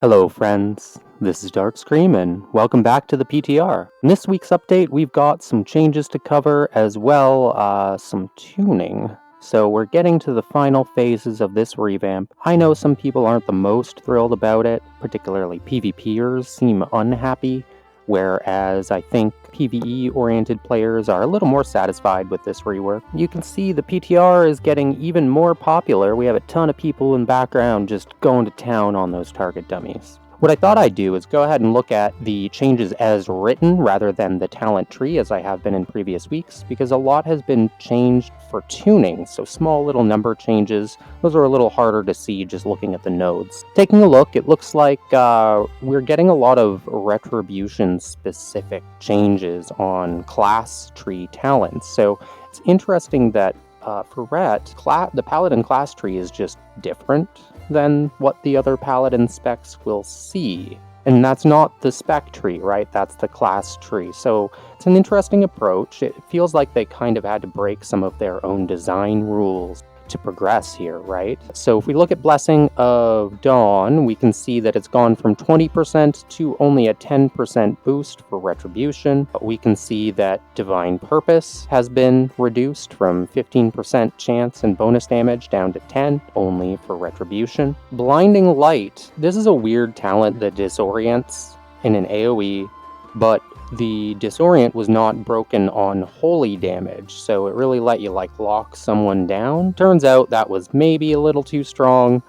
Hello friends, this is DarkScream and welcome back to the PTR. In this week's update we've got some changes to cover as well some tuning. So we're getting to the final phases of this revamp. I know some people aren't the most thrilled about it, particularly PvPers seem unhappy, whereas I think PvE-oriented players are a little more satisfied with this rework. You can see the PTR is getting even more popular. We have a ton of people in the background just going to town on those target dummies. What I thought I'd do is go ahead and look at the changes as written rather than the talent tree as I have been in previous weeks, because a lot has been changed for tuning, so small little number changes. Those are a little harder to see just looking at the nodes. Taking a look, it looks like we're getting a lot of retribution-specific changes on class tree talents, so it's interesting that for Ret, the Paladin class tree is just different than what the other Paladin specs will see. And that's not the spec tree, right? That's the class tree. So it's an interesting approach. It feels like they kind of had to break some of their own design rules to progress here, right? So if we look at Blessing of Dawn, we can see that it's gone from 20% to only a 10% boost for Retribution. But we can see that Divine Purpose has been reduced from 15% chance and bonus damage down to 10, only for Retribution. Blinding Light, this is a weird talent that disorients in an AoE, but the disorient was not broken on holy damage, so it really let you lock someone down. Turns out that was maybe a little too strong,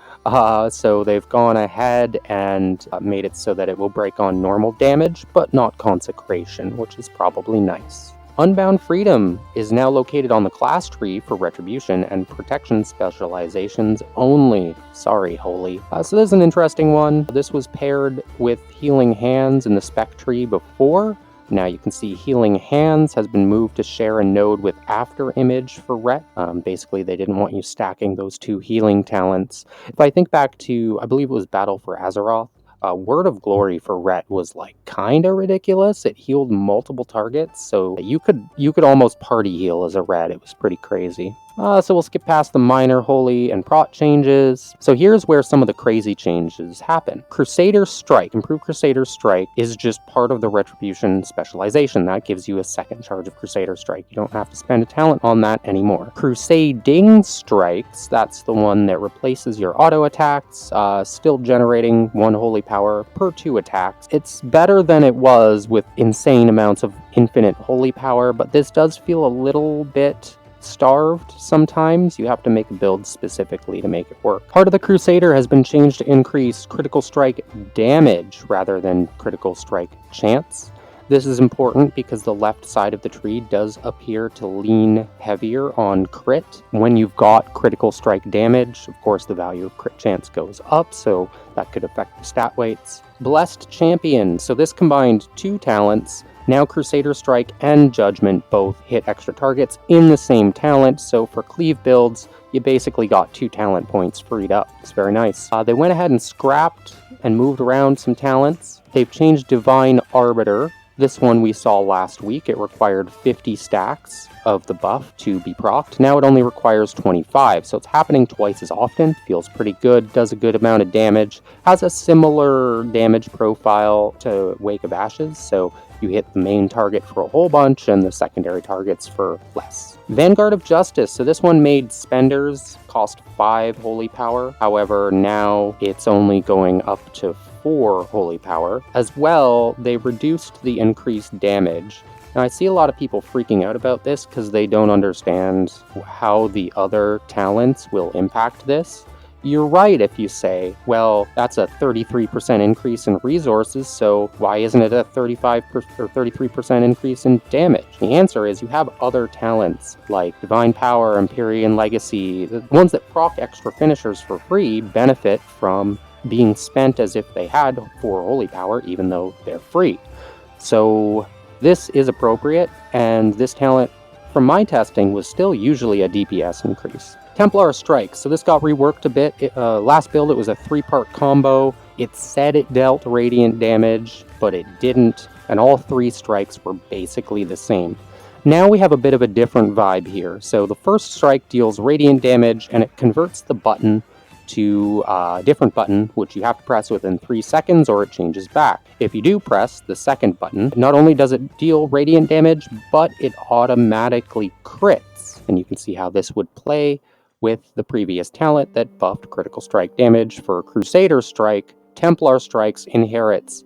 so they've gone ahead and made it so that it will break on normal damage, but not consecration, which is probably nice. Unbound Freedom is now located on the class tree for Retribution and Protection specializations only. Sorry, Holy. So this is an interesting one. This was paired with Healing Hands in the spec tree before. Now you can see Healing Hands has been moved to share a node with After Image for Ret. Basically, they didn't want you stacking those two healing talents. If I think back to, I believe it was Battle for Azeroth, Word of Glory for Ret was kinda ridiculous. It healed multiple targets, so you could almost party heal as a Ret. It was pretty crazy. So we'll skip past the minor holy and prot changes. So here's where some of the crazy changes happen. Crusader Strike, improved Crusader Strike, is just part of the Retribution specialization. That gives you a second charge of Crusader Strike. You don't have to spend a talent on that anymore. Crusading Strikes, that's the one that replaces your auto attacks, still generating 1 holy power per 2 attacks. It's better than it was with insane amounts of infinite holy power, but this does feel a little bit starved sometimes. You have to make a build specifically to make it work. Part of the Crusader has been changed to increase critical strike damage rather than critical strike chance. This is important because the left side of the tree does appear to lean heavier on crit. When you've got critical strike damage, of course the value of crit chance goes up, so that could affect the stat weights. Blessed Champion, so this combined 2 talents. Now Crusader Strike and Judgment both hit extra targets in the same talent, so for Cleave builds, you basically got 2 talent points freed up. It's very nice. They went ahead and scrapped and moved around some talents. They've changed Divine Arbiter. This one we saw last week. It required 50 stacks of the buff to be procced. Now it only requires 25, so it's happening twice as often. Feels pretty good, does a good amount of damage, has a similar damage profile to Wake of Ashes, so you hit the main target for a whole bunch and the secondary targets for less. Vanguard of Justice, so this one made spenders cost 5 holy power, however now it's only going up to 4 holy power. As well, they reduced the increased damage. Now I see a lot of people freaking out about this because they don't understand how the other talents will impact this. You're right if you say, well, that's a 33% increase in resources, so why isn't it a 35% or 33% increase in damage? The answer is you have other talents like Divine Power, Empyrean Legacy. The ones that proc extra finishers for free benefit from being spent as if they had 4 holy power, even though they're free. So this is appropriate, and this talent, from my testing, was still usually a DPS increase. Templar Strike, so this got reworked a bit. Last build it was a 3-part combo. It said it dealt radiant damage, but it didn't, and all 3 strikes were basically the same. Now we have a bit of a different vibe here. So the first strike deals radiant damage, and it converts the button to a different button, which you have to press within 3 seconds or it changes back. If you do press the second button, not only does it deal radiant damage, but it automatically crits. And you can see how this would play with the previous talent that buffed critical strike damage. For Crusader Strike, Templar Strikes inherits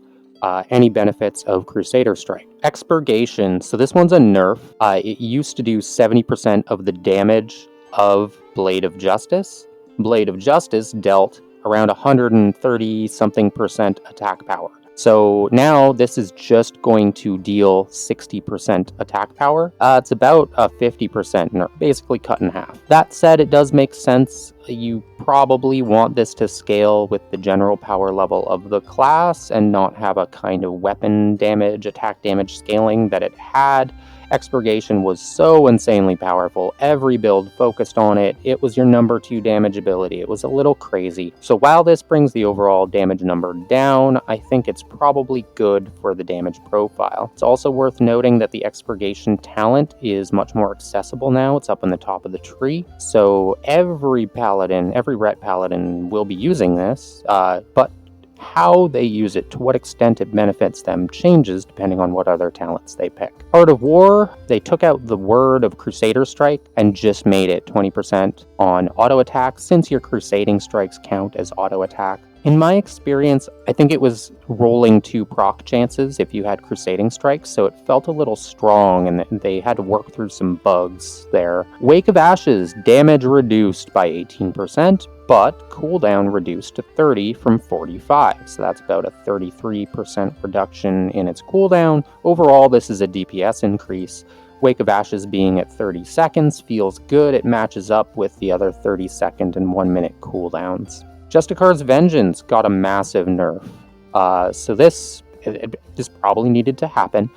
any benefits of Crusader Strike. Expurgation, so this one's a nerf. It used to do 70% of the damage of Blade of Justice. Blade of Justice dealt around 130 something percent attack power. So now this is just going to deal 60% attack power. It's about a 50% nerf, basically cut in half. That said, it does make sense. You probably want this to scale with the general power level of the class and not have a kind of weapon damage, attack damage scaling that it had. Expurgation was so insanely powerful. Every build focused on it. It was your number 2 damage ability. It was a little crazy. So while this brings the overall damage number down, I think it's probably good for the damage profile. It's also worth noting that the Expurgation talent is much more accessible now. It's up in the top of the tree. So every paladin, every ret paladin will be using this, but how they use it, to what extent it benefits them, changes depending on what other talents they pick. Art of War, they took out the word of Crusader Strike and just made it 20% on auto attack, since your Crusading Strikes count as auto attack. In my experience, I think it was rolling 2 proc chances if you had Crusading Strikes, so it felt a little strong and they had to work through some bugs there. Wake of Ashes, damage reduced by 18%, but cooldown reduced to 30 from 45, so that's about a 33% reduction in its cooldown. Overall, this is a DPS increase. Wake of Ashes being at 30 seconds feels good. It matches up with the other 30-second and 1-minute cooldowns. Justicar's Vengeance got a massive nerf. So this probably needed to happen.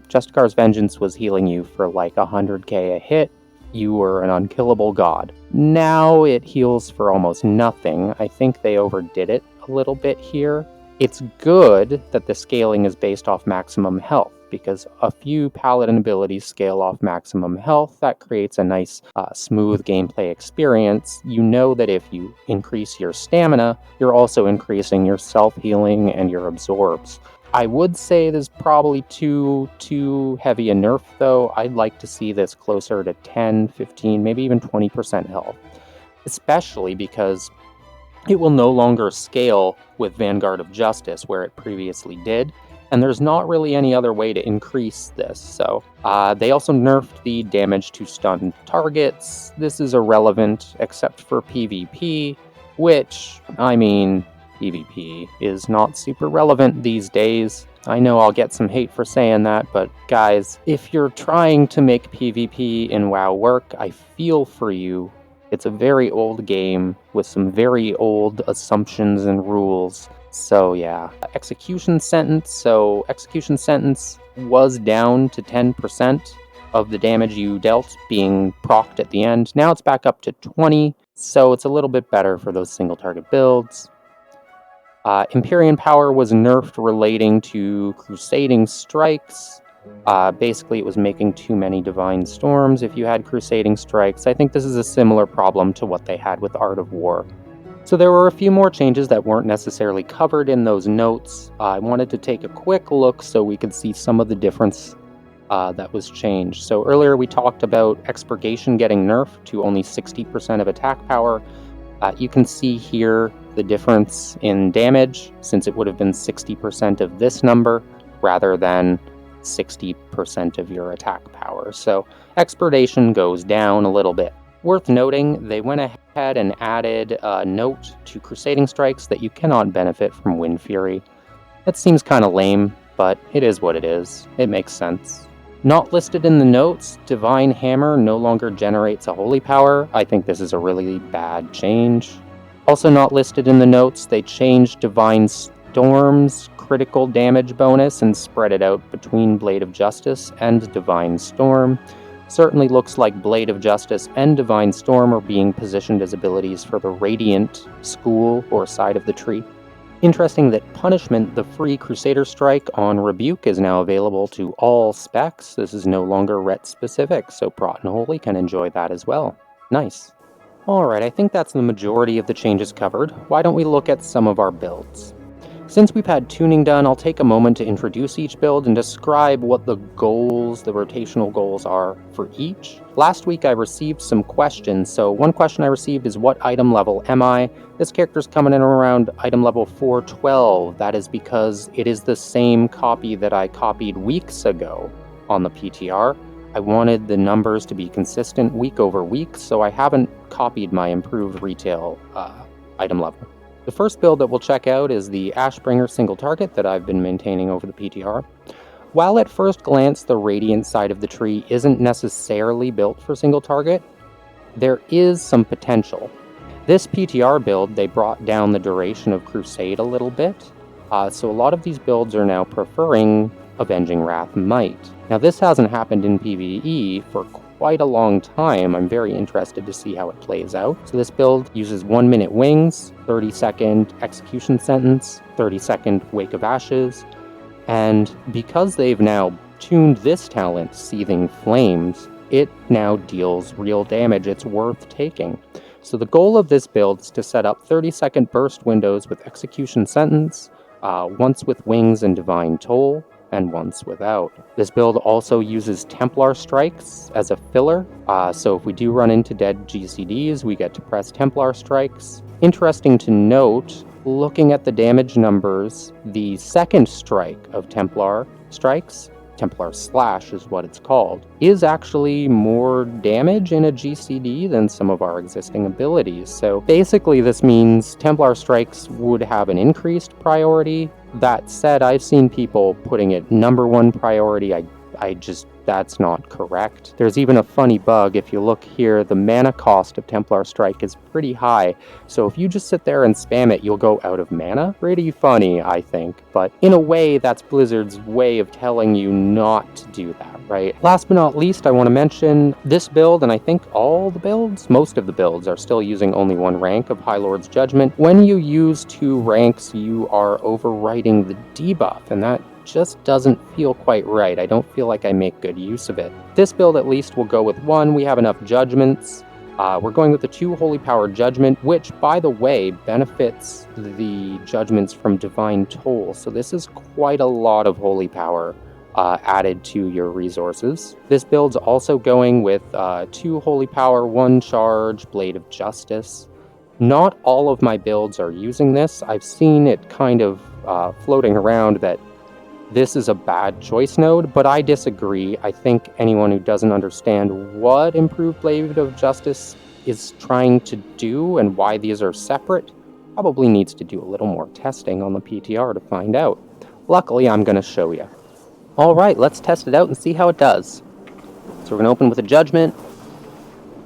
Justicar's Vengeance was healing you for like 100k a hit. You were an unkillable god. Now it heals for almost nothing. I think they overdid it a little bit here. It's good that the scaling is based off maximum health, because a few paladin abilities scale off maximum health. That creates a nice, smooth gameplay experience. You know that if you increase your stamina, you're also increasing your self-healing and your absorbs. I would say there's probably too heavy a nerf, though. I'd like to see this closer to 10, 15, maybe even 20% health, especially because it will no longer scale with Vanguard of Justice, where it previously did, and there's not really any other way to increase this. So they also nerfed the damage to stun targets. This is irrelevant except for PvP, which, I mean, PvP is not super relevant these days. I know I'll get some hate for saying that, but guys, if you're trying to make PvP in WoW work, I feel for you. It's a very old game with some very old assumptions and rules. So yeah, Execution Sentence. So Execution Sentence was down to 10% of the damage you dealt being procced at the end. Now it's back up to 20, so it's a little bit better for those single target builds. Empyrean Power was nerfed relating to Crusading Strikes. Basically, it was making too many Divine Storms if you had Crusading Strikes. I think this is a similar problem to what they had with Art of War. So there were a few more changes that weren't necessarily covered in those notes. I wanted to take a quick look so we could see some of the difference that was changed. So earlier we talked about Expurgation getting nerfed to only 60% of attack power. You can see here the difference in damage, since it would have been 60% of this number rather than 60% of your attack power. So Expurgation goes down a little bit. Worth noting, they went ahead and added a note to Crusading Strikes that you cannot benefit from Wind Fury. That seems kind of lame, but it is what it is. It makes sense. Not listed in the notes, Divine Hammer no longer generates a holy power. I think this is a really bad change. Also not listed in the notes, they changed Divine Storm's critical damage bonus and spread it out between Blade of Justice and Divine Storm. Certainly looks like Blade of Justice and Divine Storm are being positioned as abilities for the Radiant school or side of the tree. Interesting that Punishment, the free Crusader Strike on Rebuke, is now available to all specs. This is no longer ret specific, so Prot and Holy can enjoy that as well. Nice. Alright, I think that's the majority of the changes covered. Why don't we look at some of our builds? Since we've had tuning done, I'll take a moment to introduce each build and describe what the goals, the rotational goals are for each. Last week I received some questions, so one question I received is what item level am I? This character's coming in around item level 412. That is because it is the same copy that I copied weeks ago on the PTR. I wanted the numbers to be consistent week over week, so I haven't copied my improved retail item level. The first build that we'll check out is the Ashbringer single target that I've been maintaining over the PTR. While at first glance the radiant side of the tree isn't necessarily built for single target, there is some potential. This PTR build, they brought down the duration of Crusade a little bit, so a lot of these builds are now preferring Avenging Wrath Might. Now this hasn't happened in PvE for quite a long time. I'm very interested to see how it plays out. So this build uses 1 minute wings, 30-second execution sentence, 30-second wake of ashes, and because they've now tuned this talent, Seething Flames, it now deals real damage. It's worth taking. So the goal of this build is to set up 30-second burst windows with execution sentence, once with wings and divine toll, and once without. This build also uses Templar Strikes as a filler, so if we do run into dead GCDs, we get to press Templar Strikes. Interesting to note, looking at the damage numbers, the second strike of Templar Strikes, Templar Slash is what it's called, is actually more damage in a GCD than some of our existing abilities. So basically this means Templar Strikes would have an increased priority. That said, I've seen people putting it #1 priority. That's not correct. There's even a funny bug. If you look here, the mana cost of Templar Strike is pretty high, so if you just sit there and spam it, you'll go out of mana. Pretty funny, I think, but in a way, that's Blizzard's way of telling you not to do that, right? Last but not least, I want to mention this build, and I think all the builds, most of the builds, are still using only 1 rank of High Lord's Judgment. When you use 2 ranks, you are overwriting the debuff, and that just doesn't feel quite right. I don't feel like I make good use of it. This build at least will go with 1. We have enough judgments. We're going with the 2 Holy Power Judgment, which, by the way, benefits the judgments from Divine Toll. So this is quite a lot of Holy Power added to your resources. This build's also going with 2 Holy Power, 1 Charge, Blade of Justice. Not all of my builds are using this. I've seen it kind of floating around that this is a bad choice node, but I disagree. I think anyone who doesn't understand what improved Blade of Justice is trying to do and why these are separate probably needs to do a little more testing on the PTR to find out. Luckily, I'm going to show you. Alright, let's test it out and see how it does. So we're going to open with a Judgment.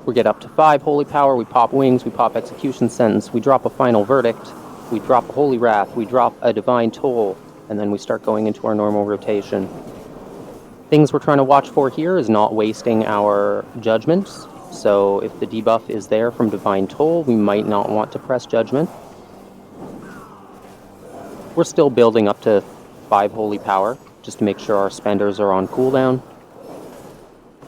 We get up to 5 Holy Power, we pop Wings, we pop Execution Sentence, we drop a Final Verdict, we drop a Holy Wrath, we drop a Divine Toll, and then we start going into our normal rotation. Things we're trying to watch for here is not wasting our judgments. So if the debuff is there from Divine Toll, we might not want to press Judgment. We're still building up to 5 Holy Power, just to make sure our spenders are on cooldown.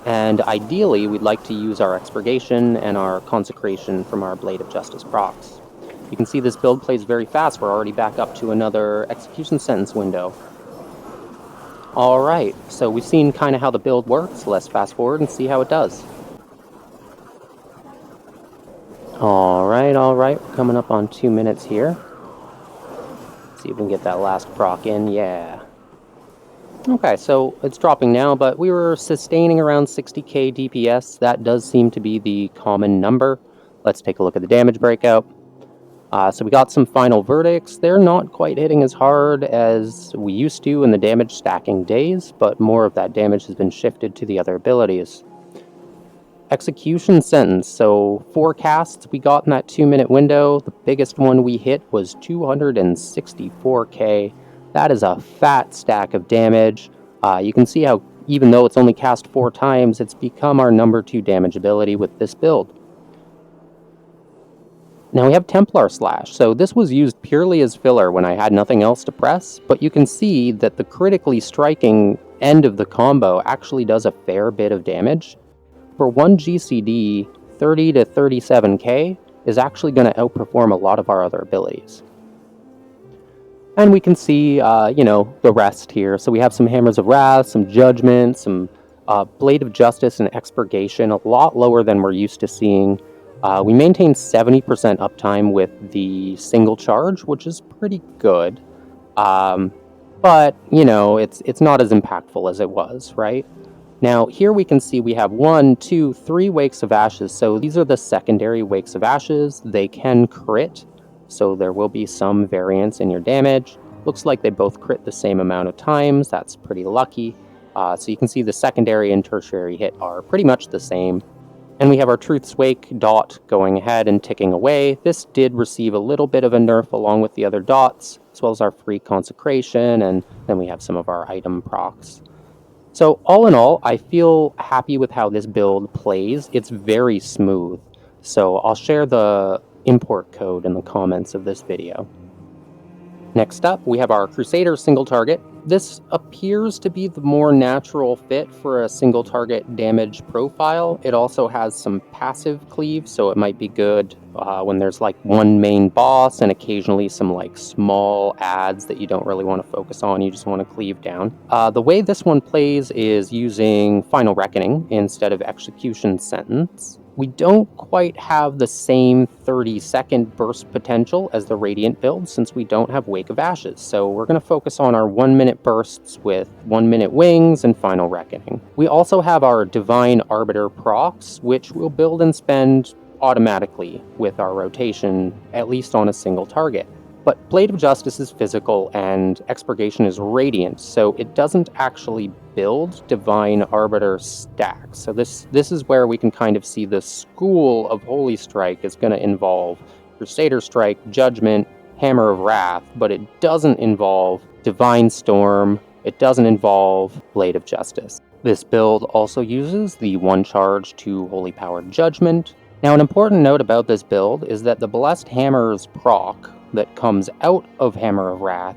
And ideally, we'd like to use our Expurgation and our Consecration from our Blade of Justice procs. You can see this build plays very fast. We're already back up to another Execution Sentence window. Alright, so we've seen kind of how the build works. Let's fast forward and see how it does. Alright, we're coming up on 2 minutes here. See if we can get that last proc in. Yeah. Okay, so it's dropping now, but we were sustaining around 60k DPS. That does seem to be the common number. Let's take a look at the damage breakout. So we got some final verdicts. They're not quite hitting as hard as we used to in the damage stacking days, but more of that damage has been shifted to the other abilities. Execution Sentence. So 4 casts we got in that 2-minute window. The biggest one we hit was 264k. That is a fat stack of damage. You can see how even though it's only cast 4 times, it's become our number 2 damage ability with this build. Now we have Templar Slash, so this was used purely as filler when I had nothing else to press, but you can see that the critically striking end of the combo actually does a fair bit of damage. For 1 GCD, 30 to 37k is actually going to outperform a lot of our other abilities. And we can see, the rest here. So we have some Hammers of Wrath, some Judgment, some Blade of Justice and Expurgation, a lot lower than we're used to seeing. We maintain 70% uptime with the single charge, which is pretty good. But, it's not as impactful as it was, right? Now, here we can see we have 1, 2, 3 Wakes of Ashes. So these are the secondary Wakes of Ashes. They can crit, so there will be some variance in your damage. Looks like they both crit the same amount of times. That's pretty lucky. So you can see the secondary and tertiary hit are pretty much the same. And we have our Truth's Wake dot going ahead and ticking away. This did receive a little bit of a nerf along with the other dots, as well as our free consecration, and then we have some of our item procs. So all in all, I feel happy with how this build plays. It's very smooth. So I'll share the import code in the comments of this video. Next up, we have our Crusader single target. This appears to be the more natural fit for a single target damage profile. It also has some passive cleave, so it might be good when there's like one main boss and occasionally some like small adds that you don't really want to focus on, you just want to cleave down. The way this one plays is using Final Reckoning instead of Execution Sentence. We don't quite have the same 30-second burst potential as the Radiant build since we don't have Wake of Ashes, so we're going to focus on our 1-minute bursts with 1-minute wings and Final Reckoning. We also have our Divine Arbiter procs, which we'll build and spend automatically with our rotation, at least on a single target. But Blade of Justice is physical and Expurgation is radiant, so it doesn't actually build Divine Arbiter stacks. So this is where we can kind of see the school of Holystrike is going to involve Crusader Strike, Judgment, Hammer of Wrath, but it doesn't involve Divine Storm, it doesn't involve Blade of Justice. This build also uses the 1 charge to Holy Power Judgment. Now, an important note about this build is that the Blessed Hammer's proc that comes out of Hammer of Wrath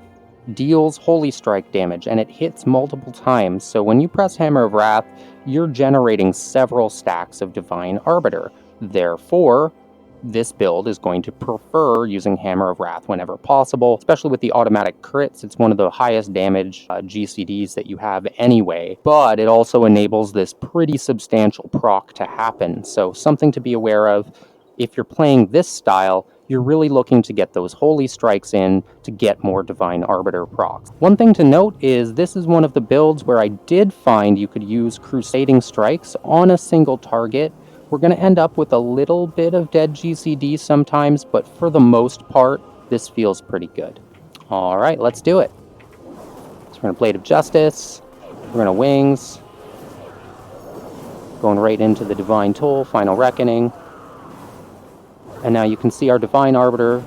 deals Holystrike damage, and it hits multiple times, so when you press Hammer of Wrath, you're generating several stacks of Divine Arbiter. Therefore, this build is going to prefer using Hammer of Wrath whenever possible, especially with the automatic crits. It's one of the highest damage GCDs that you have anyway, but it also enables this pretty substantial proc to happen, so something to be aware of. If you're playing this style, you're really looking to get those Holy Strikes in to get more Divine Arbiter procs. One thing to note is this is one of the builds where I did find you could use Crusading Strikes on a single target. We're going to end up with a little bit of dead GCD sometimes, but for the most part, this feels pretty good. All right, let's do it. So we're going to Blade of Justice, we're going to Wings, going right into the Divine Toll, Final Reckoning. And now you can see our Divine Arbiter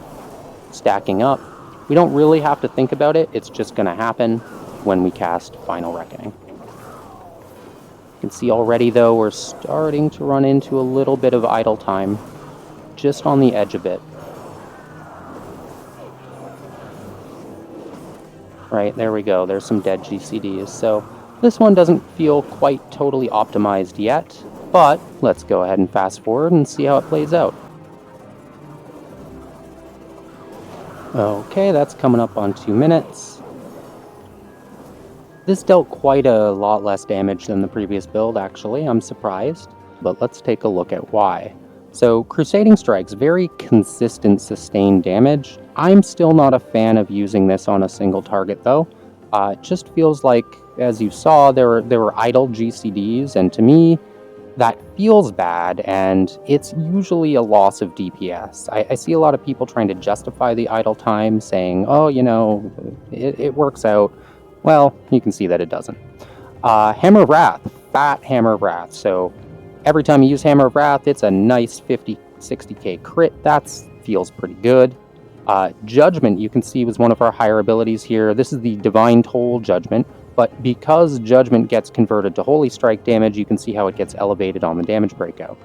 stacking up. We don't really have to think about it, it's just going to happen when we cast Final Reckoning. You can see already, though, we're starting to run into a little bit of idle time, just on the edge of it. Right, there we go, there's some dead GCDs. So this one doesn't feel quite totally optimized yet, but let's go ahead and fast forward and see how it plays out. Okay, that's coming up on 2 minutes. This dealt quite a lot less damage than the previous build, actually. I'm surprised, but let's take a look at why. So, Crusading Strikes, very consistent sustained damage. I'm still not a fan of using this on a single target, though. It just feels like, as you saw, there were idle GCDs, and to me, that feels bad, and it's usually a loss of DPS. I see a lot of people trying to justify the idle time, saying, oh, it works out. Well, you can see that it doesn't. Hammer of Wrath, fat Hammer of Wrath. So every time you use Hammer of Wrath, it's a nice 50-60k crit. That feels pretty good. Judgment, you can see, was one of our higher abilities here. This is the Divine Toll Judgment, but because Judgment gets converted to Holystrike damage, you can see how it gets elevated on the damage breakout.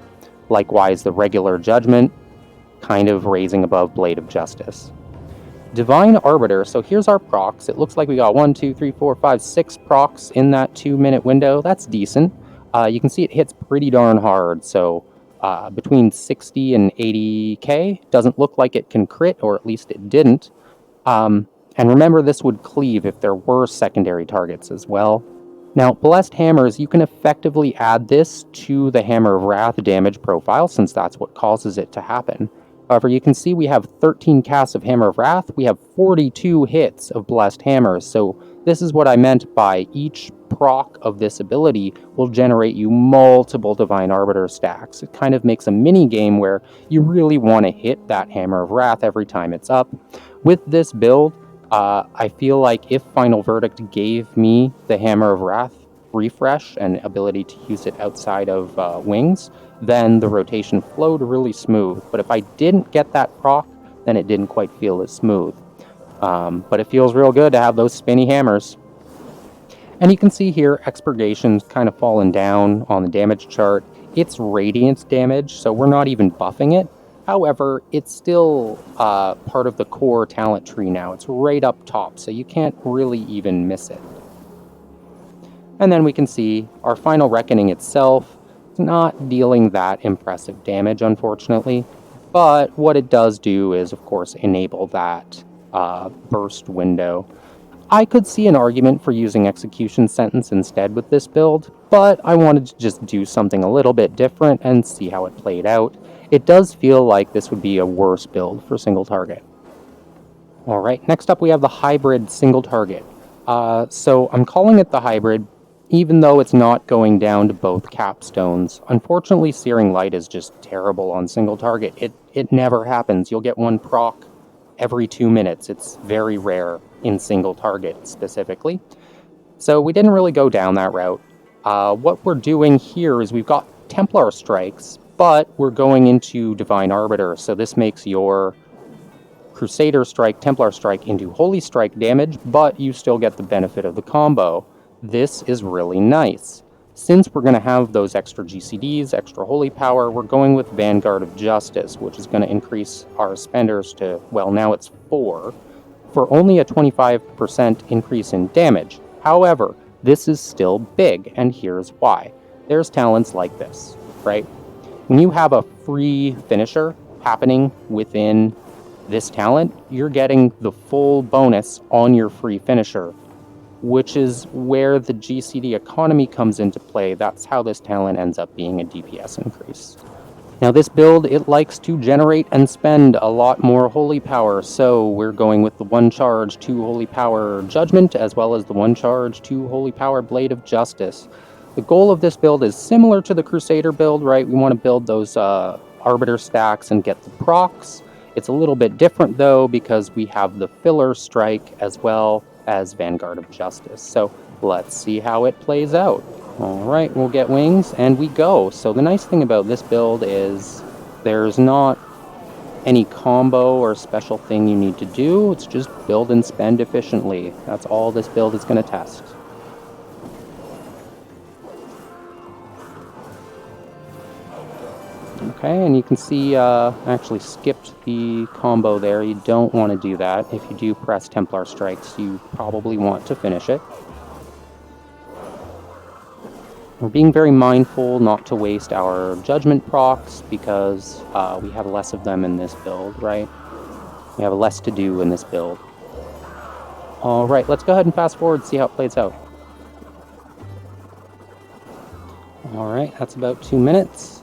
Likewise, the regular Judgment, kind of raising above Blade of Justice. Divine Arbiter, so here's our procs. It looks like we got 1, 2, 3, 4, 5, 6 procs in that 2-minute window. That's decent. You can see it hits pretty darn hard, so between 60 and 80k. Doesn't look like it can crit, or at least it didn't. And remember, this would cleave if there were secondary targets as well. Now, Blessed Hammers, you can effectively add this to the Hammer of Wrath damage profile, since that's what causes it to happen. However, you can see we have 13 casts of Hammer of Wrath, we have 42 hits of Blessed Hammers, so this is what I meant by each proc of this ability will generate you multiple Divine Arbiter stacks. It kind of makes a mini game where you really want to hit that Hammer of Wrath every time it's up. With this build, I feel like if Final Verdict gave me the Hammer of Wrath refresh and ability to use it outside of wings, then the rotation flowed really smooth. But if I didn't get that proc, then it didn't quite feel as smooth. But it feels real good to have those spinny hammers. And you can see here, Expurgation's kind of fallen down on the damage chart. It's radiant damage, so we're not even buffing it. However, it's still part of the core talent tree now. It's right up top, so you can't really even miss it. And then we can see our Final Reckoning itself is not dealing that impressive damage, unfortunately. But what it does do is, of course, enable that burst window. I could see an argument for using Execution Sentence instead with this build, but I wanted to just do something a little bit different and see how it played out. It does feel like this would be a worse build for single target. Alright, next up we have the hybrid single target. So I'm calling it the hybrid, even though it's not going down to both capstones. Unfortunately, Searing Light is just terrible on single target. It never happens. You'll get one proc every 2 minutes. It's very rare in single target specifically. So we didn't really go down that route. What we're doing here is we've got Templar Strikes, but we're going into Divine Arbiter, so this makes your Crusader Strike, Templar Strike into Holystrike damage, but you still get the benefit of the combo. This is really nice. Since we're going to have those extra GCDs, extra holy power, we're going with Vanguard of Justice, which is going to increase our spenders to, well, now it's 4, for only a 25% increase in damage. However, this is still big, and here's why. There's talents like this, right? When you have a free finisher happening within this talent, you're getting the full bonus on your free finisher, which is where the GCD economy comes into play. That's how this talent ends up being a DPS increase. Now this build, it likes to generate and spend a lot more holy power, so we're going with the 1 charge 2 holy power Judgment, as well as the 1 charge 2 holy power Blade of Justice. The goal of this build is similar to the Crusader build, right? We want to build those Arbiter stacks and get the procs. It's a little bit different though, because we have the filler strike as well as Vanguard of Justice. So let's see how it plays out. Alright, we'll get wings, and we go. So the nice thing about this build is there's not any combo or special thing you need to do. It's just build and spend efficiently. That's all this build is going to test. Okay, and you can see I actually skipped the combo there. You don't want to do that. If you do press Templar Strikes, you probably want to finish it. We're being very mindful not to waste our Judgment procs, because we have less of them in this build, right? We have less to do in this build. Alright, let's go ahead and fast forward and see how it plays out. Alright, that's about 2 minutes.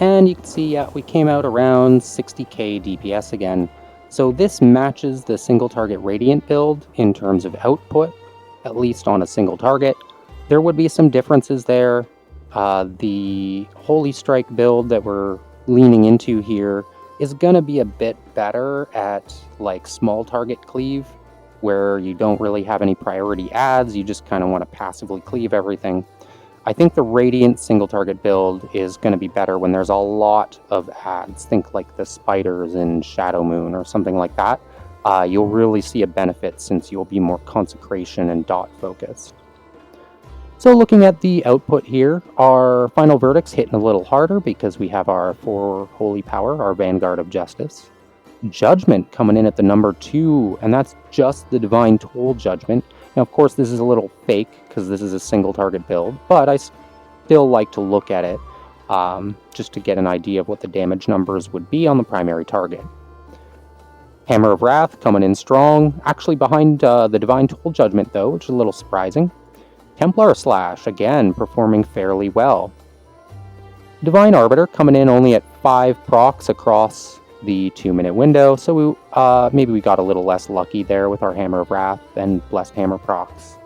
And you can see, we came out around 60k DPS again. So this matches the single target Radiant build in terms of output, at least on a single target. There would be some differences there. The Holystrike build that we're leaning into here is going to be a bit better at like small target cleave, where you don't really have any priority adds, you just kind of want to passively cleave everything. I think the Radiant single target build is going to be better when there's a lot of adds. Think like the spiders in Shadow Moon or something like that. You'll really see a benefit since you'll be more concentration and dot focused. So looking at the output here, our Final Verdict's hitting a little harder because we have our 4 holy power, our Vanguard of Justice. Judgment coming in at the number 2, and that's just the Divine Toll Judgment. Now, of course, this is a little fake because this is a single target build, but I still like to look at it. just to get an idea of what the damage numbers would be on the primary target. Hammer of Wrath coming in strong, actually behind the Divine Toll Judgment though, which is a little surprising. Templar Slash, again, performing fairly well. Divine Arbiter coming in only at 5 procs across the 2-minute window, so maybe we got a little less lucky there with our Hammer of Wrath and Blessed Hammer procs.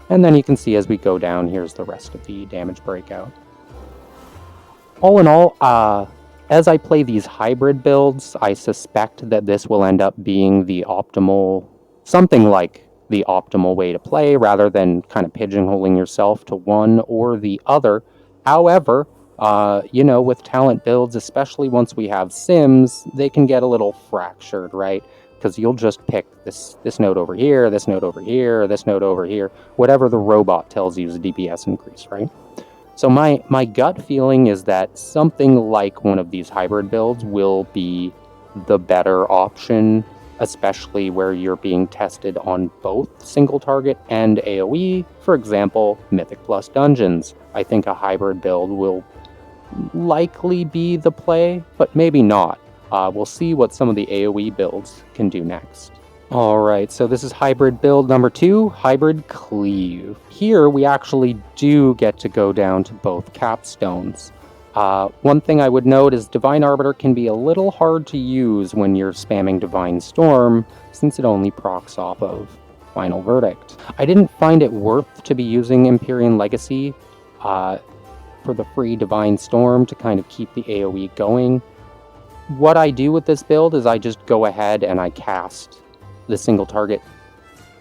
And then you can see as we go down, here's the rest of the damage breakout. All in all, as I play these hybrid builds, I suspect that this will end up being the optimal, something like the optimal way to play, rather than kind of pigeonholing yourself to one or the other. However, you know, with talent builds, especially once we have sims, they can get a little fractured, right? Because you'll just pick this node over here, this node over here, this node over here, whatever the robot tells you is a DPS increase, right? So my gut feeling is that something like one of these hybrid builds will be the better option, especially where you're being tested on both single target and AoE. For example, Mythic Plus Dungeons. I think a hybrid build will likely be the play, but maybe not. We'll see what some of the AoE builds can do next. Alright, so this is hybrid build number 2, Hybrid Cleave. Here we actually do get to go down to both capstones. One thing I would note is Divine Arbiter can be a little hard to use when you're spamming Divine Storm, since it only procs off of Final Verdict. I didn't find it worth to be using Empyrean Legacy for the free Divine Storm to kind of keep the AoE going. What I do with this build is I just go ahead and I cast the single target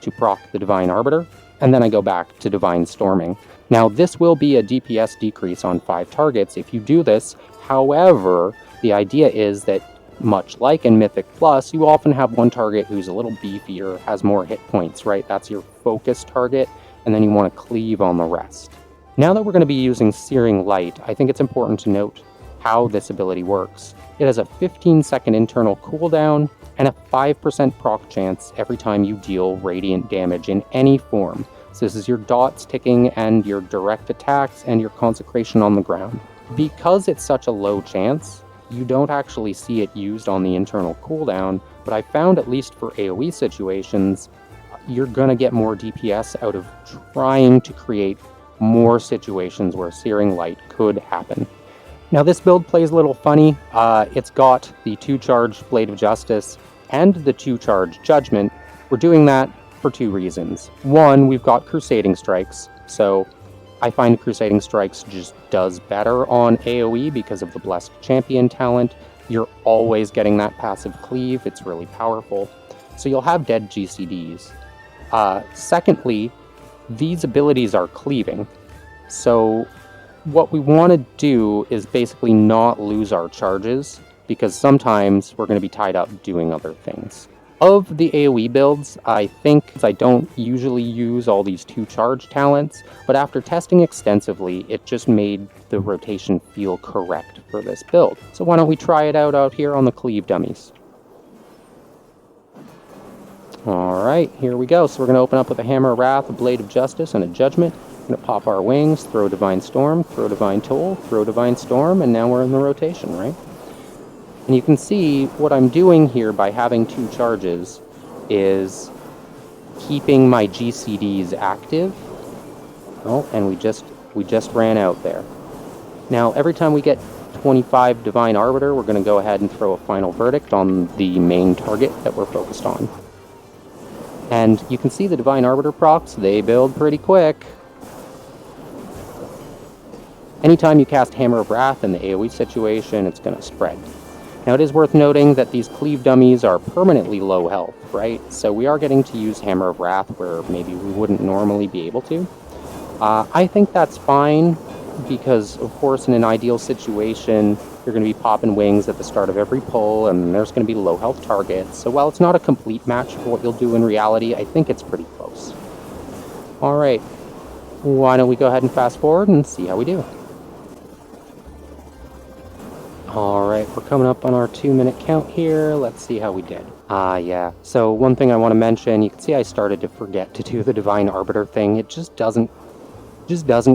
to proc the Divine Arbiter, and then I go back to Divine Storming. Now, this will be a DPS decrease on 5 targets if you do this. However, the idea is that, much like in Mythic Plus, you often have one target who's a little beefier, has more hit points, right? That's your focus target, and then you want to cleave on the rest. Now that we're going to be using Searing Light, I think it's important to note how this ability works. It has a 15-second internal cooldown and a 5% proc chance every time you deal radiant damage in any form. So this is your dots ticking and your direct attacks and your consecration on the ground. Because it's such a low chance, you don't actually see it used on the internal cooldown, but I found, at least for AoE situations, you're gonna get more DPS out of trying to create more situations where Searing Light could happen. Now this build plays a little funny. It's got the 2-charge Blade of Justice and the 2-charge Judgment. We're doing that for 2 reasons. One, we've got Crusading Strikes, so I find Crusading Strikes just does better on AoE because of the Blessed Champion talent. You're always getting that passive cleave, it's really powerful. So you'll have dead GCDs. Secondly, these abilities are cleaving. So what we want to do is basically not lose our charges, because sometimes we're going to be tied up doing other things. Of the AoE builds, I think I don't usually use all these 2-charge talents, but after testing extensively, it just made the rotation feel correct for this build. So why don't we try it out here on the Cleave dummies. Alright, here we go. So we're going to open up with a Hammer of Wrath, a Blade of Justice, and a Judgment. We're going to pop our wings, throw Divine Storm, throw Divine Toll, throw Divine Storm, and now we're in the rotation, right? And you can see what I'm doing here by having 2 charges is keeping my GCDs active. Oh, and we just ran out there. Now, every time we get 25 Divine Arbiter, we're going to go ahead and throw a Final Verdict on the main target that we're focused on. And you can see the Divine Arbiter procs, they build pretty quick. Anytime you cast Hammer of Wrath in the AoE situation, it's going to spread. Now, it is worth noting that these Cleave dummies are permanently low health, right? So we are getting to use Hammer of Wrath where maybe we wouldn't normally be able to. I think that's fine, because, of course, in an ideal situation, you're going to be popping wings at the start of every pull, and there's going to be low health targets. So while it's not a complete match for what you'll do in reality, I think it's pretty close. Alright, why don't we go ahead and fast forward and see how we do. Alright, we're coming up on our 2-minute count here. Let's see how we did. Yeah. So one thing I want to mention, you can see I started to forget to do the Divine Arbiter thing. It just doesn't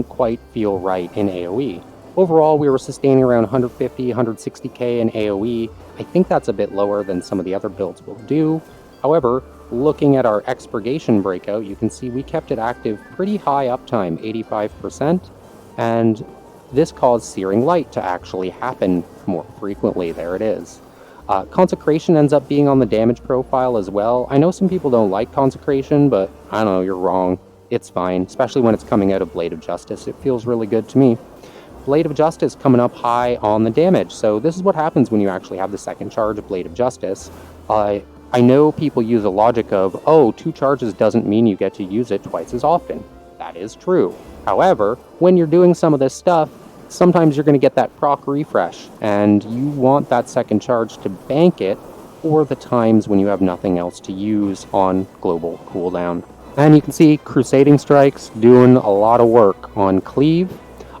quite feel right in AoE. Overall, we were sustaining around 150, 160k in AoE. I think that's a bit lower than some of the other builds will do. However, looking at our expurgation breakout, you can see we kept it active pretty high uptime, 85%, and this caused Searing Light to actually happen more frequently. There it is. Consecration ends up being on the damage profile as well. I know some people don't like Consecration, but I don't know, you're wrong. It's fine, especially when it's coming out of Blade of Justice. It feels really good to me. Blade of Justice coming up high on the damage, so this is what happens when you actually have the second charge of Blade of Justice. I know people use the logic of, oh, 2 charges doesn't mean you get to use it twice as often. That is true. However, when you're doing some of this stuff, sometimes you're going to get that proc refresh, and you want that second charge to bank it for the times when you have nothing else to use on global cooldown. And you can see Crusading Strikes doing a lot of work on Cleave.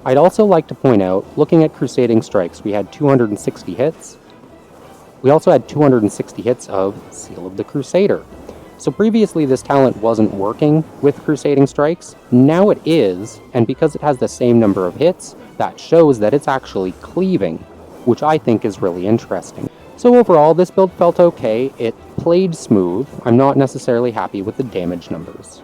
I'd also like to point out, looking at Crusading Strikes, we had 260 hits. We also had 260 hits of Seal of the Crusader. So previously this talent wasn't working with Crusading Strikes. Now it is, and because it has the same number of hits, that shows that it's actually cleaving, which I think is really interesting. So overall, this build felt okay. It played smooth. I'm not necessarily happy with the damage numbers.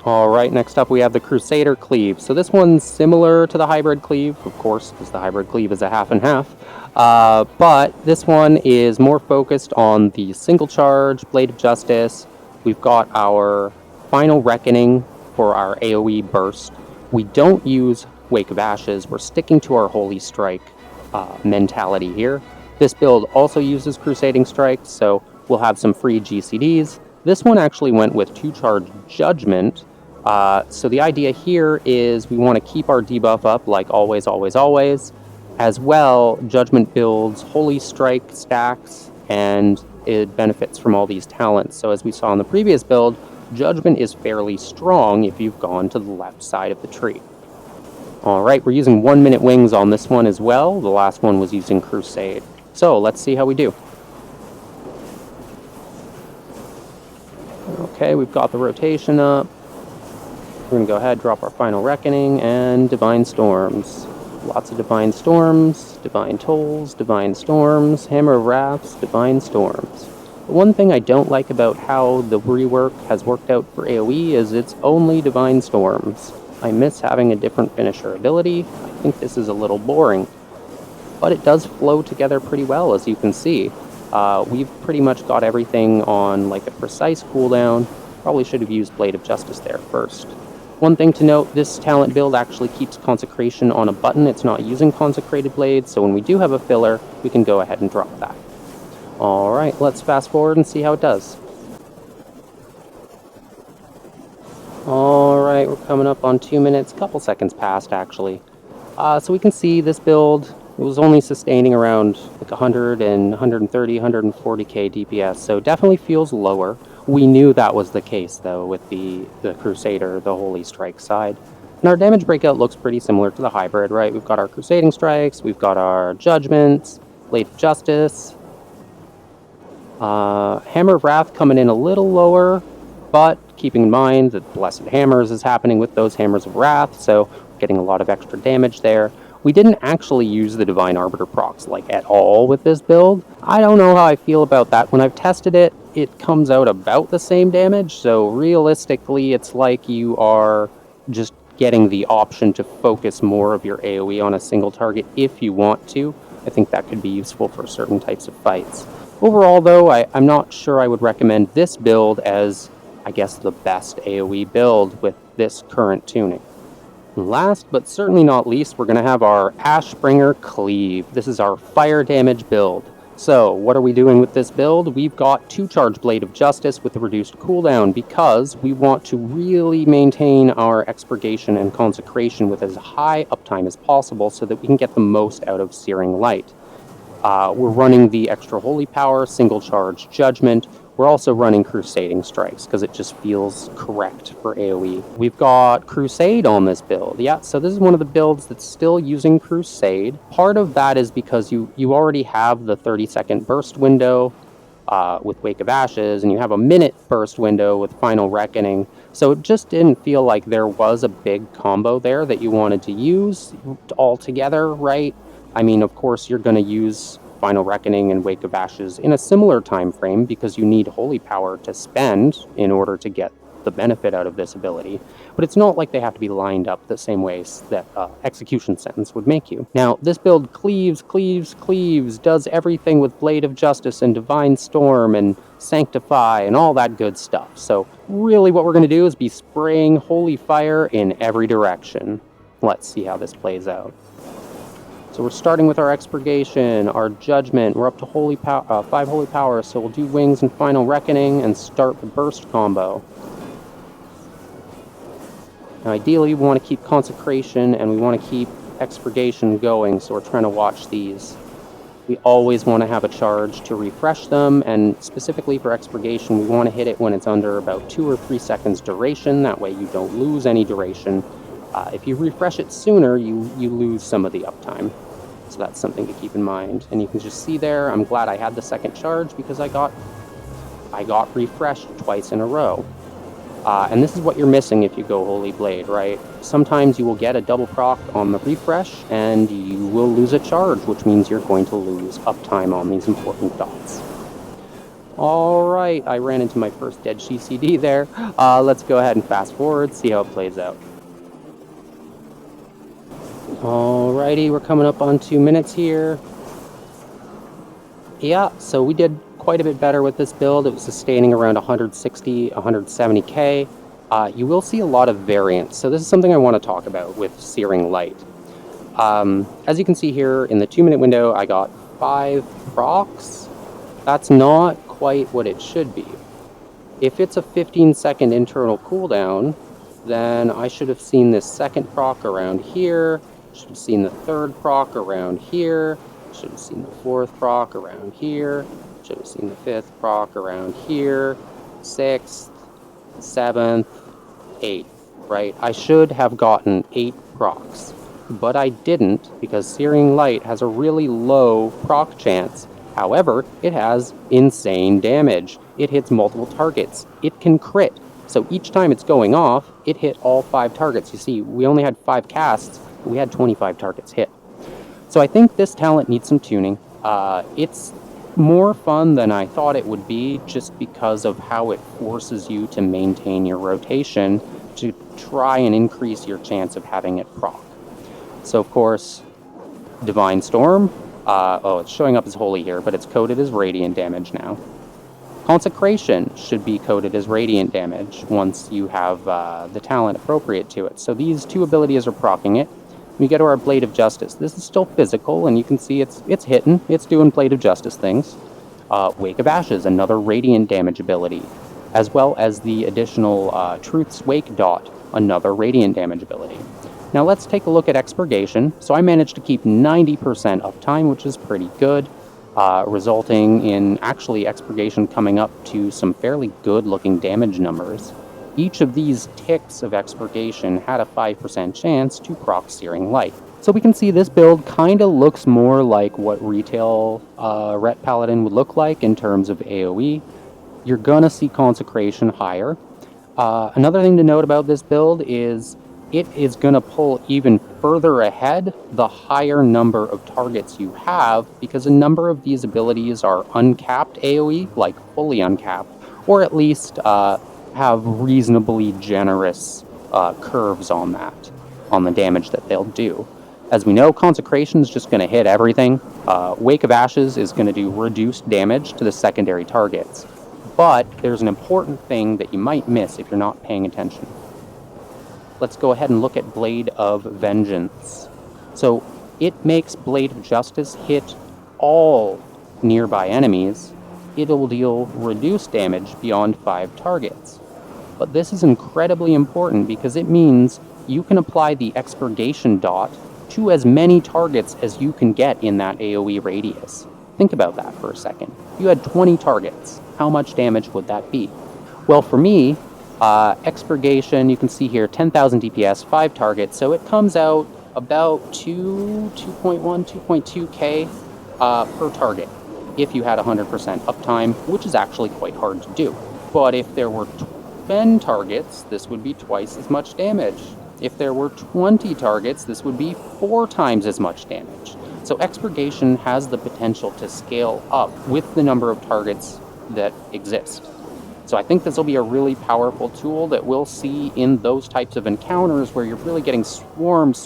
Alright, next up we have the Crusader Cleave. So this one's similar to the Hybrid Cleave, of course, because the Hybrid Cleave is a half and half. But this one is more focused on the single charge, Blade of Justice. We've got our Final Reckoning for our AoE burst. We don't use Wake of Ashes. We're sticking to our Holystrike mentality here. This build also uses Crusading Strikes, so we'll have some free GCDs. This one actually went with 2-charge Judgment. So the idea here is we want to keep our debuff up like always, always, always. As well, Judgment builds Holystrike stacks, and it benefits from all these talents. So as we saw in the previous build, Judgment is fairly strong if you've gone to the left side of the tree. Alright, we're using 1-minute wings on this one as well. The last one was using Crusade. So let's see how we do. Okay, we've got the rotation up. We're going to go ahead, drop our Final Reckoning, and Divine Storms. Lots of Divine Storms, Divine Tolls, Divine Storms, Hammer of Wraths, Divine Storms. The one thing I don't like about how the rework has worked out for AoE is it's only Divine Storms. I miss having a different finisher ability. I think this is a little boring. But it does flow together pretty well, as you can see. We've pretty much got everything on like a precise cooldown. Probably should have used Blade of Justice there first. One thing to note, this talent build actually keeps Consecration on a button. It's not using Consecrated Blades, so when we do have a filler, we can go ahead and drop that. Alright, let's fast forward and see how it does. Alright, we're coming up on 2 minutes, a couple seconds past actually. So we can see this build, it was only sustaining around like 100 and 130, 140k DPS, so definitely feels lower. We knew that was the case, though, with the Crusader, the Holystrike side. And our damage breakout looks pretty similar to the Hybrid, right? We've got our Crusading Strikes, we've got our Judgments, Blade of Justice. Hammer of Wrath coming in a little lower, but keeping in mind that Blessed Hammers is happening with those Hammers of Wrath, so getting a lot of extra damage there. We didn't actually use the Divine Arbiter procs, like, at all with this build. I don't know how I feel about that. When I've tested it, it comes out about the same damage, so realistically, it's like you are just getting the option to focus more of your AoE on a single target if you want to. I think that could be useful for certain types of fights. Overall, though, I'm not sure I would recommend this build as, I guess, the best AoE build with this current tuning. Last, but certainly not least, we're going to have our Ashbringer Cleave. This is our fire damage build. So, what are we doing with this build? We've got 2-charge Blade of Justice with a reduced cooldown because we want to really maintain our Expurgation and Consecration with as high uptime as possible so that we can get the most out of Searing Light. We're running the extra Holy Power, single charge Judgment. We're also running Crusading Strikes because it just feels correct for AoE. We've got Crusade on this build. Yeah, so this is one of the builds that's still using Crusade. Part of that is because you already have the 30-second burst window. with Wake of Ashes, and you have a minute burst window with Final Reckoning. So it just didn't feel like there was a big combo there that you wanted to use all together, right? I mean, of course, you're going to use Final Reckoning and Wake of Ashes in a similar time frame because you need Holy Power to spend in order to get the benefit out of this ability, but it's not like they have to be lined up the same ways that Execution Sentence would make you. Now, this build cleaves, does everything with Blade of Justice and Divine Storm and Sanctify and all that good stuff. So really what we're going to do is be spraying Holy Fire in every direction. Let's see how this plays out. So we're starting with our Expurgation, our Judgment. We're up to 5 Holy Power, so we'll do Wings and Final Reckoning and start the Burst combo. Now, ideally, we want to keep Consecration and we want to keep Expurgation going, so we're trying to watch these. We always want to have a charge to refresh them, and specifically for Expurgation, we want to hit it when it's under about 2 or 3 seconds duration. That way you don't lose any duration. If you refresh it sooner, you lose some of the uptime. So that's something to keep in mind. And you can just see there, I'm glad I had the second charge because I got refreshed twice in a row. And this is what you're missing if you go Holy Blade, right? Sometimes you will get a double proc on the refresh, and you will lose a charge, which means you're going to lose uptime on these important dots. Alright, I ran into my first dead GCD there. Let's go ahead and fast forward, see how it plays out. Alrighty, we're coming up on 2 minutes here. Yeah, so we did quite a bit better with this build. It was sustaining around 160, 170k. You will see a lot of variance, so this is something I want to talk about with Searing Light. As you can see here, in the 2-minute window, I got 5 procs. That's not quite what it should be. If it's a 15-second internal cooldown, then I should have seen this second proc around here, should have seen the third proc around here, should have seen the fourth proc around here, should have seen the fifth proc around here, 6th, 7th, 8th, right? I should have gotten 8 procs, but I didn't because Searing Light has a really low proc chance. However, it has insane damage. It hits multiple targets. It can crit. So each time it's going off, it hit all 5 targets. You see, we only had 5 casts, but we had 25 targets hit. So I think this talent needs some tuning. It's more fun than I thought it would be just because of how it forces you to maintain your rotation to try and increase your chance of having it proc. So of course, Divine Storm, it's showing up as Holy here, but it's coded as Radiant damage now. Consecration should be coded as Radiant damage once you have the talent appropriate to it. So these 2 abilities are proccing it. We get to our Blade of Justice. This is still physical, and you can see it's hitting. It's doing Blade of Justice things. Wake of Ashes, another Radiant damage ability, as well as the additional Truth's Wake dot, another Radiant damage ability. Now let's take a look at Expurgation. So I managed to keep 90% uptime, which is pretty good, resulting in actually Expurgation coming up to some fairly good-looking damage numbers. Each of these ticks of Expurgation had a 5% chance to proc Searing Light. So we can see this build kind of looks more like what retail Ret Paladin would look like in terms of AoE. You're gonna see Consecration higher. Another thing to note about this build is it is gonna pull even further ahead the higher number of targets you have, because a number of these abilities are uncapped AoE, like fully uncapped, or at least have reasonably generous curves on that, on the damage that they'll do. As we know, Consecration is just going to hit everything. Wake of Ashes is going to do reduced damage to the secondary targets. But there's an important thing that you might miss if you're not paying attention. Let's go ahead and look at Blade of Vengeance. So it makes Blade of Justice hit all nearby enemies. It'll deal reduced damage beyond 5 targets. But this is incredibly important because it means you can apply the Expurgation dot to as many targets as you can get in that AoE radius. Think about that for a second. If you had 20 targets, how much damage would that be? Well, for me, Expurgation, you can see here, 10,000 DPS, 5 targets, so it comes out about 2.1, 2.2k per target. if you had 100% uptime, which is actually quite hard to do. But if there were 10 targets, this would be twice as much damage. If there were 20 targets, this would be 4 times as much damage. So Expurgation has the potential to scale up with the number of targets that exist. So I think this will be a really powerful tool that we'll see in those types of encounters where you're really getting swarmed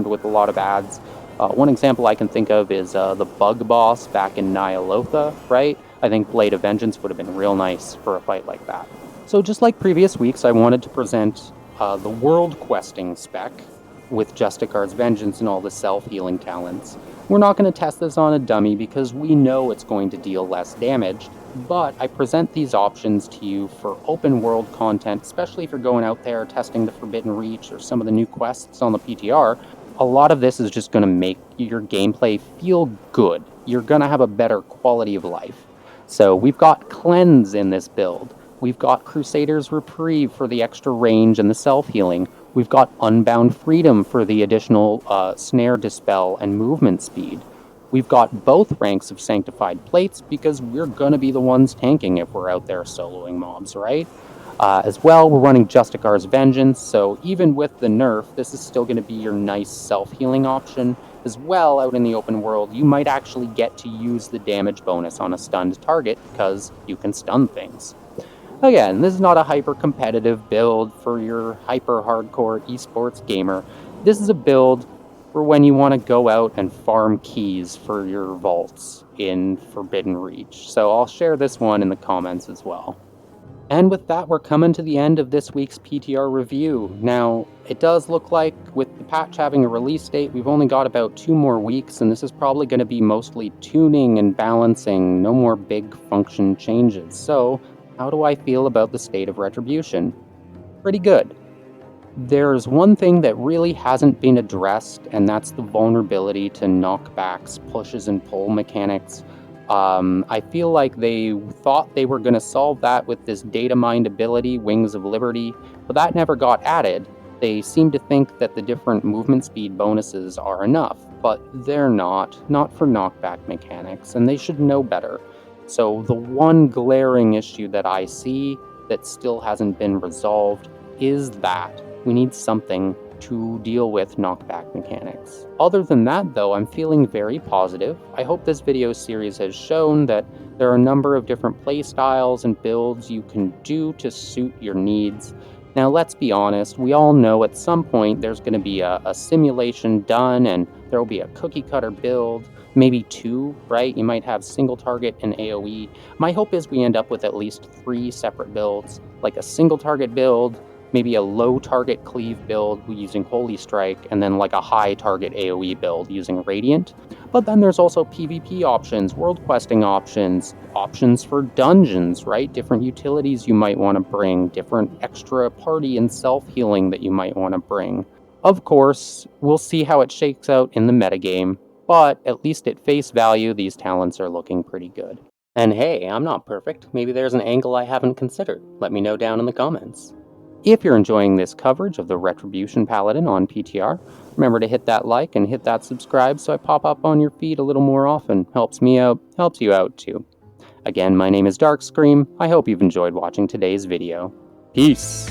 with a lot of ads. One example I can think of is the bug boss back in Nyalotha, right? I think Blade of Vengeance would have been real nice for a fight like that. So just like previous weeks, I wanted to present the world questing spec with Justicar's Vengeance and all the self-healing talents. We're not going to test this on a dummy because we know it's going to deal less damage, but I present these options to you for open world content, especially if you're going out there testing the Forbidden Reach or some of the new quests on the PTR. A lot of this is just going to make your gameplay feel good. You're going to have a better quality of life. So we've got Cleanse in this build. We've got Crusader's Reprieve for the extra range and the self-healing. We've got Unbound Freedom for the additional snare dispel and movement speed. We've got both ranks of Sanctified Plates because we're going to be the ones tanking if we're out there soloing mobs, right? As well, we're running Justicar's Vengeance, so even with the nerf, this is still going to be your nice self-healing option. As well, out in the open world, you might actually get to use the damage bonus on a stunned target because you can stun things. Again, this is not a hyper-competitive build for your hyper-hardcore esports gamer. This is a build for when you want to go out and farm keys for your vaults in Forbidden Reach. So I'll share this one in the comments as well. And with that, we're coming to the end of this week's PTR review. Now, it does look like with the patch having a release date, we've only got about 2 more weeks, and this is probably going to be mostly tuning and balancing, no more big function changes. So, how do I feel about the state of Retribution? Pretty good. There's one thing that really hasn't been addressed, and that's the vulnerability to knockbacks, pushes, and pull mechanics. I feel like they thought they were going to solve that with this data mined ability, Wings of Liberty, but that never got added. They seem to think that the different movement speed bonuses are enough, but they're not for knockback mechanics, and they should know better. So the one glaring issue that I see that still hasn't been resolved is that we need something to deal with knockback mechanics. Other than that, though, I'm feeling very positive. I hope this video series has shown that there are a number of different playstyles and builds you can do to suit your needs. Now, let's be honest, we all know at some point there's going to be a simulation done and there will be a cookie cutter build, maybe 2, right? You might have single target and AoE. My hope is we end up with at least 3 separate builds, like a single target build, maybe a low target cleave build using Holystrike, and then like a high target AoE build using Radiant. But then there's also PvP options, world questing options, options for dungeons, right? Different utilities you might want to bring, different extra party and self-healing that you might want to bring. Of course, we'll see how it shakes out in the metagame, but at least at face value, these talents are looking pretty good. And hey, I'm not perfect. Maybe there's an angle I haven't considered. Let me know down in the comments. If you're enjoying this coverage of the Retribution Paladin on PTR, remember to hit that like and hit that subscribe so I pop up on your feed a little more often. Helps me out, helps you out too. Again, my name is DarkScream. I hope you've enjoyed watching today's video. Peace!